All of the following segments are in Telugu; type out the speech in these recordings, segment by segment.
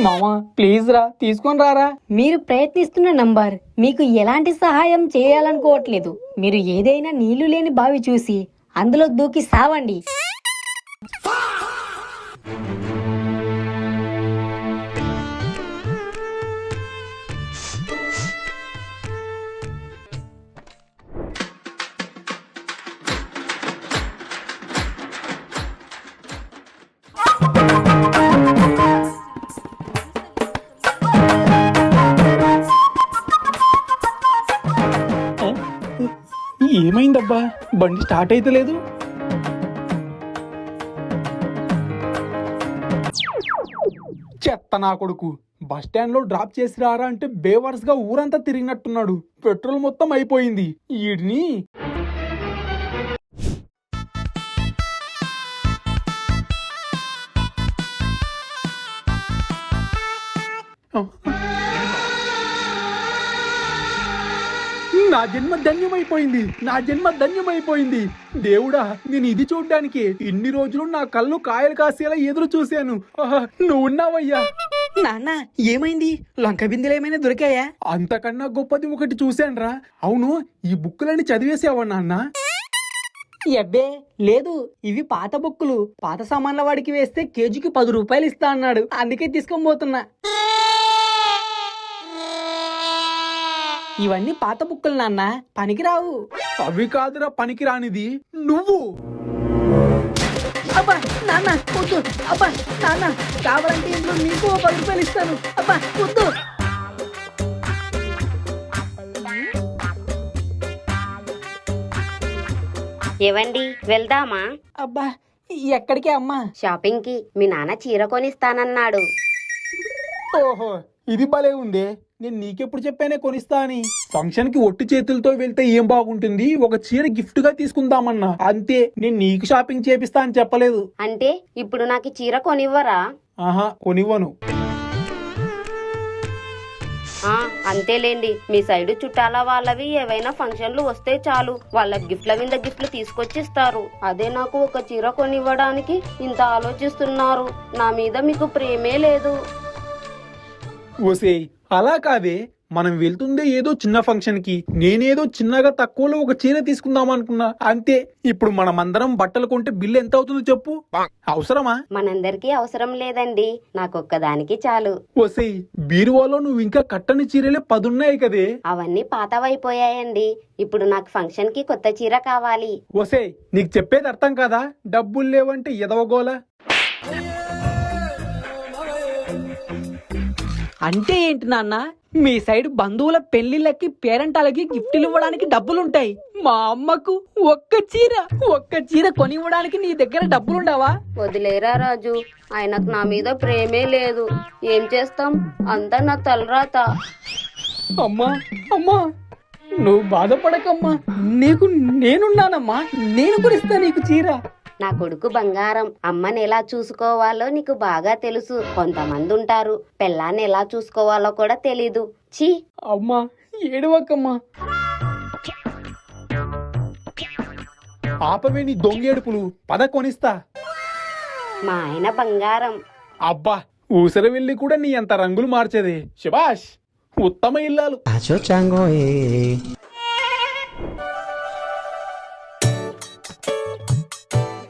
మామా ప్లీజ్ రా తీసుకొని రారా. మీరు ప్రయత్నిస్తున్న నంబర్ మీకు ఎలాంటి సహాయం చేయాలనుకోవట్లేదు. మీరు ఏదైనా నీళ్లు లేని బావి చూసి అందులో దూకి సావండి. ఏమైందబ్బా, బండి స్టార్ట్ అయితే లేదు. చెత్త నా కొడుకు, బస్ స్టాండ్ లో డ్రాప్ చేసి రారా అంటే బేవర్స్ గా ఊరంతా తిరిగినట్టున్నాడు. పెట్రోల్ మొత్తం అయిపోయింది. ఈడిని నా జన్మ ధన్యమైపోయింది, నా జన్మ ధన్యమైపోయింది. దేవుడా, నేను ఇది చూడ్డానికి ఇన్ని రోజులు నా కళ్ళు కాయలు కాసేలా ఎదురు చూశాను. నువ్వు ఉన్నావయ్యా. నాన్న ఏమైంది? లంక బిందెలు ఏమైనా దొరికాయా? అంతకన్నా గొప్పది ఒకటి చూశానురా. అవును, ఈ బుక్కులన్నీ చదివేసావా నాన్న? అబ్బే లేదు, ఇవి పాత బుక్కులు. పాత సామాన్ల వాడికి వేస్తే కేజీకి 10 రూపాయలు ఇస్తా అన్నాడు, అందుకే తీసుకొని పోతున్నా. ఇవన్నీ పాత బుక్కులు నాన్న, పనికిరావు. అవి కాదురా పనికిరానిది, నువ్వు. అబ్బా నాన్న వద్దు. అబ్బా నాన్న, కావాలంటే ఇంట్లో మీకు 10 రూపాయలు ఇస్తాను. అబ్బా వద్దు. ఏవండి వెళ్దామా? అబ్బా ఎక్కడికి అమ్మా? షాపింగ్ కి మీ నాన్న చీర కొనిస్తానన్నాడు. ఓహో, ఇది భలే ఉందే. నేను నీకెప్పుడు చెప్పానే కొనిస్తా అని. ఫంక్షన్ కి ఒట్టి చేతులతో వెళ్తే ఏం బాగుంటుంది, ఒక చీర గిఫ్ట్ గా తీసుకుందామన్నా అంతే. నేను నీకు షాపింగ్ చేపిస్తా అని చెప్పలేదు. అంటే ఇప్పుడు నాకు చీర కొనివ్వరా? ఆహా, కొనివ్వను. అంతేలేండి, మీ సైడ్ చుట్టాల వాళ్ళవి ఏవైనా ఫంక్షన్లు వస్తే చాలు, వాళ్ళ గిఫ్ట్ల మీద గిఫ్ట్లు తీసుకొచ్చిస్తారు. అదే నాకు ఒక చీర కొనివ్వడానికి ఇంత ఆలోచిస్తున్నారు. నా మీద మీకు ప్రేమే లేదు. ఓసేయ్, అలా కాదే. మనం వెళ్తుందే ఏదో చిన్న ఫంక్షన్ కి, నేనేదో చిన్నగా తక్కువలో ఒక చీర తీసుకుందాం అనుకున్నా అంతే. ఇప్పుడు మనమందరం బట్టలు కొంటే బిల్లు ఎంత అవుతుందో చెప్పు. అవసరమా? మనందరికీ అవసరం లేదండి, నాకొక్కదానికి చాలు. ఓసేయ్, బీరువాలో నువ్వు ఇంకా కట్టని చీరలే 10 ఉన్నాయి కదే. అవన్నీ పాతవైపోయాయండి. ఇప్పుడు నాకు ఫంక్షన్ కి కొత్త చీర కావాలి. ఓసేయ్, నీకు చెప్పేది అర్థం కాదా? డబ్బులు లేవంటే ఎదవగోలా. అంటే ఏంటి నాన్న? మీ సైడ్ బంధువుల పెళ్లిళ్ళకి పేరెంటాలకి గిఫ్ట్లు ఇవ్వడానికి డబ్బులుంటాయి. మా అమ్మకు ఒక్క చీర కొనివ్వడానికి నీ దగ్గర డబ్బులుండవా? వదిలేరా రాజు, ఆయనకు నా మీద ప్రేమే లేదు. ఏం చేస్తాం, అంతా నా తలరాత. అమ్మా అమ్మా, నువ్వు బాధపడకమ్మా, నీకు నేనున్నానమ్మా. నేను కొనిస్తా నీకు చీర. నా కొడుకు బంగారం, అమ్మని ఎలా చూసుకోవాలో నీకు బాగా తెలుసు. కొంతమంది ఉంటారు పెళ్ళాన్ని ఎలా చూసుకోవాలో కూడా తెలీదు. ఛీ అమ్మా, ఏడవకమ్మా. ఆపవే నీ దొంగేడుపులు, పద కొనిస్తా. మా ఆయన బంగారం. అబ్బా, ఊసర వెళ్ళి కూడా నీ అంత రంగులు మార్చేదే. శబాష్, ఉత్తమ ఇల్లాలు.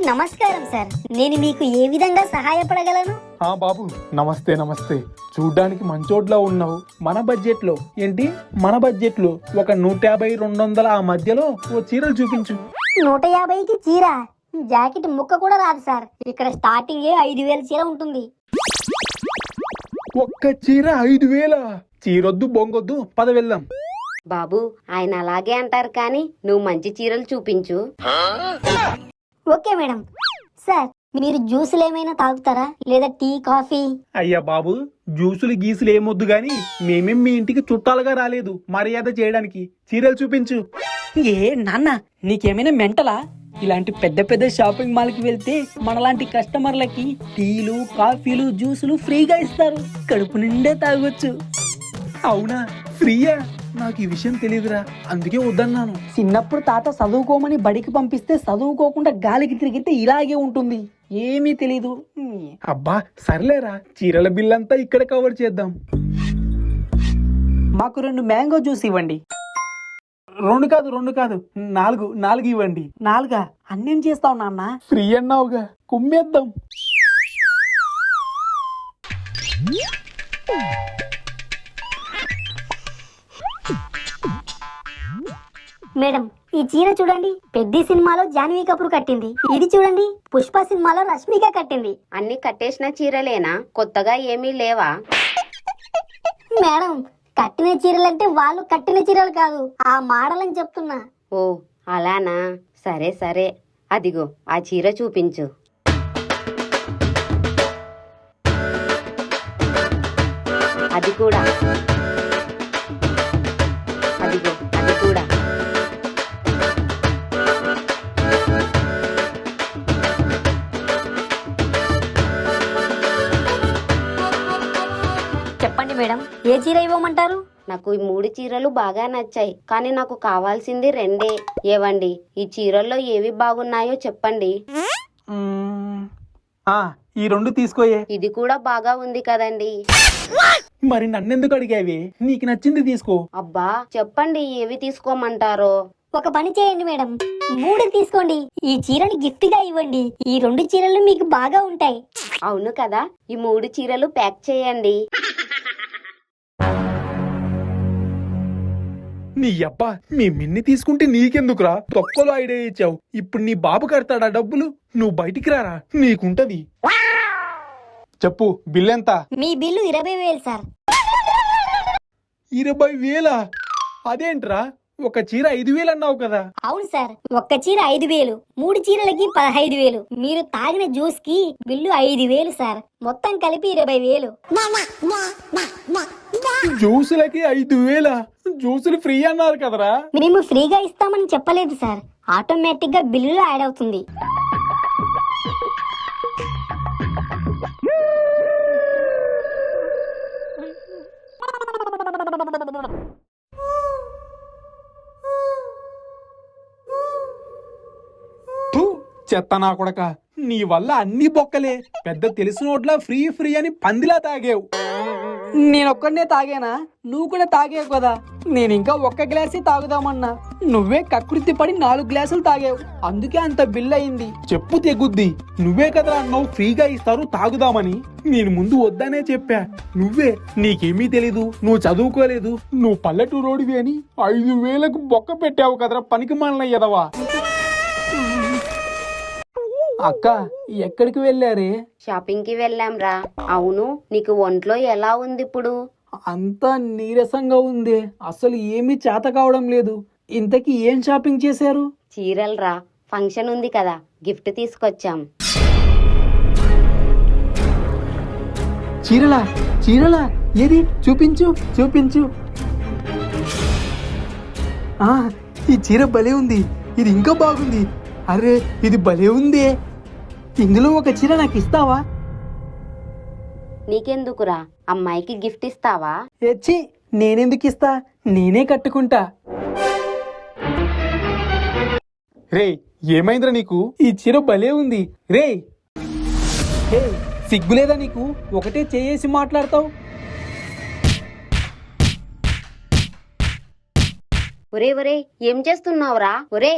నమస్కారం సార్, నేను మీకు ఏ విధంగా సహాయపడగలను? బాబు నమస్తే. నమస్తే. చూడ్డానికి మంచోడ్లా ఉన్నావు. మన బడ్జెట్ లో ఏంటి, మన బడ్జెట్ లో ఒక 150-200 ఆ మధ్యలో ఓ చీరలు చూపించు. 150కి చీర? జాకెట్ ముక్క కూడా రాదు సార్. ఇక్కడ స్టార్టింగ్ 5,000 చీర ఉంటుంది. ఒక్క చీర 5,000? చీరొద్దు బొంగొద్దు, పద వెళ్దాం. బాబు, ఆయన అలాగే అంటారు కానీ నువ్వు మంచి చీరలు చూపించు. Okay madam. సార్, మీరు జ్యూసులు ఏమైనా తాగుతారా, లేదా టీ, కాఫీ? అయ్యా బాబు, జ్యూసులు గీసులు ఏమొద్దు గాని, మేమేం మీ ఇంటికి చుట్టాలుగా రాలేదు మర్యాద చేయడానికి. చీరలు చూపించు. ఏ నాన్న, నీకేమైనా మెంటలా? ఇలాంటి పెద్ద పెద్ద షాపింగ్ మాల్ కి వెళ్తే మనలాంటి కస్టమర్లకి టీలు, కాఫీలు, జ్యూసులు ఫ్రీగా ఇస్తారు. కడుపు నిండే తాగొచ్చు. అవునా, ఫ్రీయా? నాకు ఈ విషయం తెలియదురా, అందుకే వద్దన్నాను. చిన్నప్పుడు తాత చదువుకోమని బడికి పంపిస్తే చదువుకోకుండా గాలికి తిరిగితే ఇలాగే ఉంటుంది. ఏమీ తెలీదు. అబ్బా సర్లేరా, చీరల బిల్ అంతా ఇక్కడ కవర్ చేద్దాం. మాకు 2 మ్యాంగో జ్యూస్ ఇవ్వండి. 2 కాదు 4 ఇవ్వండి. 4 అన్నేం చేస్తావు నాన్న? ఫ్రీ అన్నావుగా, కుమ్మేద్దాం. మేడం, ఈ చీర చూడండి, పెద్ద సినిమాలో జాన్వీ కపూర్ కట్టింది. ఇది చూడండి, పుష్ప సినిమాలో రష్మిక కట్టింది. అన్ని కట్టేసిన చీరలేనా? కొత్తగా ఏమీ లేవా? మేడం, కట్టిన చీరలంటే వాళ్ళు కట్టిన చీరలు కాదు, ఆ మోడల్ అని చెప్తున్నా. ఓ అలానా, సరే సరే. అదిగో ఆ చీర చూపించు. అది కూడా. అదిగో అది కూడా. చెప్పండి మేడం, ఏ చీర ఇవ్వమంటారు? నాకు ఈ 3 చీరలు బాగా నచ్చాయి, కానీ నాకు కావాల్సింది 2. ఏవండి, ఈ చీరల్లో ఏవి బాగున్నాయో చెప్పండి. ఈ 2 తీసుకోయే. ఇది కూడా బాగా ఉంది కదండి. మరి నన్నెందుకు అడిగావి? నీకు నచ్చింది తీసుకో. అబ్బా చెప్పండి, ఏవి తీసుకోమంటారో. ఒక పని చేయండి మేడం, 3 తీసుకోండి. ఈ చీరని గిఫ్ట్ గా ఇవ్వండి. ఈ 2 చీరలు మీకు బాగా ఉంటాయి. అవును కదా, ఈ 3 చీరలు ప్యాక్ చేయండి. నీ అబ్బా, మీ మిన్ని తీసుకుంటే నీకెందుకురా? తొక్కలో ఐడియా ఇచ్చావు. ఇప్పుడు నీ బాబు కడతాడా డబ్బులు? నువ్వు బయటికి రారా, నీకుంటది. చెప్పు, బిల్ ఎంత? మీ బిల్లు 20,000 సార్. 20,000? అదేంట్రా, ఒక చీర 5,000 అన్నావు కదా? అవును సార్, ఒక్క చీర 5,000, 3 చీరలకి 15,000. మీరు తాగిన జ్యూస్ కి బిల్లు 5,000 సార్. మొత్తం కలిపి 20,000. జ్యూసులకి 5,000? జ్యూసులు ఫ్రీ అన్నారు కదరా? మేము ఫ్రీగా ఇస్తామని చెప్పలేదు సార్, ఆటోమేటిక్ గా బిల్లులో యాడ్ అవుతుంది. చెత్త నా కొడక, నీ వల్ల అన్ని బొక్కలే. పెద్ద తెలిసినోట్లా ఫ్రీ ఫ్రీ అని పందిలా తాగేవు. నేనొక్కడనే తాగానా? నువ్వు కూడా తాగేవు కదా. నేను ఇంకా 1 గ్లాసే తాగుదామన్నా, నువ్వే కకృతి పడి 4 గ్లాసులు తాగావు. అందుకే అంత బిల్ అయింది. చెప్పు తెగుద్ది. నువ్వే కదా అన్నావు ఫ్రీగా ఇస్తారు తాగుదామని. నేను ముందు వద్దనే చెప్పా. నువ్వే, నీకేమీ తెలీదు, నువ్వు చదువుకోలేదు, నువ్వు పల్లెటూరోడివి అని 5,000కు బొక్క పెట్టావు కదరా పనికి మాలిన ఎదవా. అక్క, ఎక్కడికి వెళ్ళారే? షాపింగ్ కి వెళ్ళాంరా. అవును, నీకు ఒంట్లో ఎలా ఉంది ఇప్పుడు? అంతా నీరసంగా ఉంది, అసలు ఏమీ చేత కావడం లేదు. ఇంతకీ ఏం షాపింగ్ చేశారు? చీరలరా, ఫంక్షన్ ఉంది కదా, గిఫ్ట్ తీసుకొచ్చాం. చీరలా? చీరలా? ఏది చూపించు చూపించు. ఈ చీర భలే ఉంది, ఇది ఇంకా బాగుంది. అరే, ఇది భలే ఉంది. ఇందులో ఒక చీర నాకు ఇస్తావా? నీకెందుకురా, అమ్మాయికి గిఫ్ట్ ఇస్తావా? ఎచ్చి, నేనెందుకు ఇస్తా, నేనే కట్టుకుంటా. రే, ఏమైందిరా నీకు? ఈ చీర భలే ఉంది. రే, సిగ్గులేదా నీకు? ఒకటే చేసి మాట్లాడతావు. ఒరే ఒరే, ఏం చేస్తున్నావురా? ఒరే,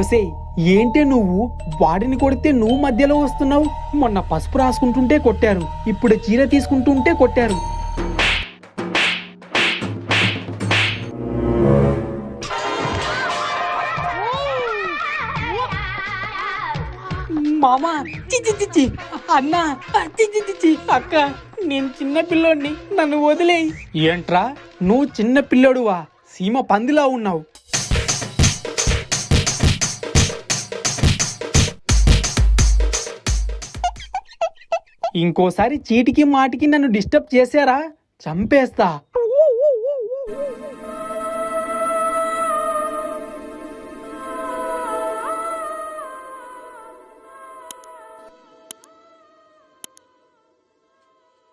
ఒసేయ్, ఏంటే నువ్వు? వాడిని కొడితే నువ్వు మధ్యలో వస్తున్నావు. మొన్న పసుపు రాసుకుంటుంటే కొట్టారు, ఇప్పుడు చీర తీసుకుంటుంటే కొట్టారు. మామా, చిచ్చి చిచ్చి, అన్నా, చిచ్చి చిచ్చి, అక్క, నేను చిన్న పిల్లోడిని, నన్ను వదిలేయి. ఏంట్రా, నువ్వు చిన్న పిల్లడువా? సీమ పందిలా ఉన్నావు. ఇంకోసారి చీటికి మాటికి నన్ను డిస్టర్బ్ చేశారా, చంపేస్తా.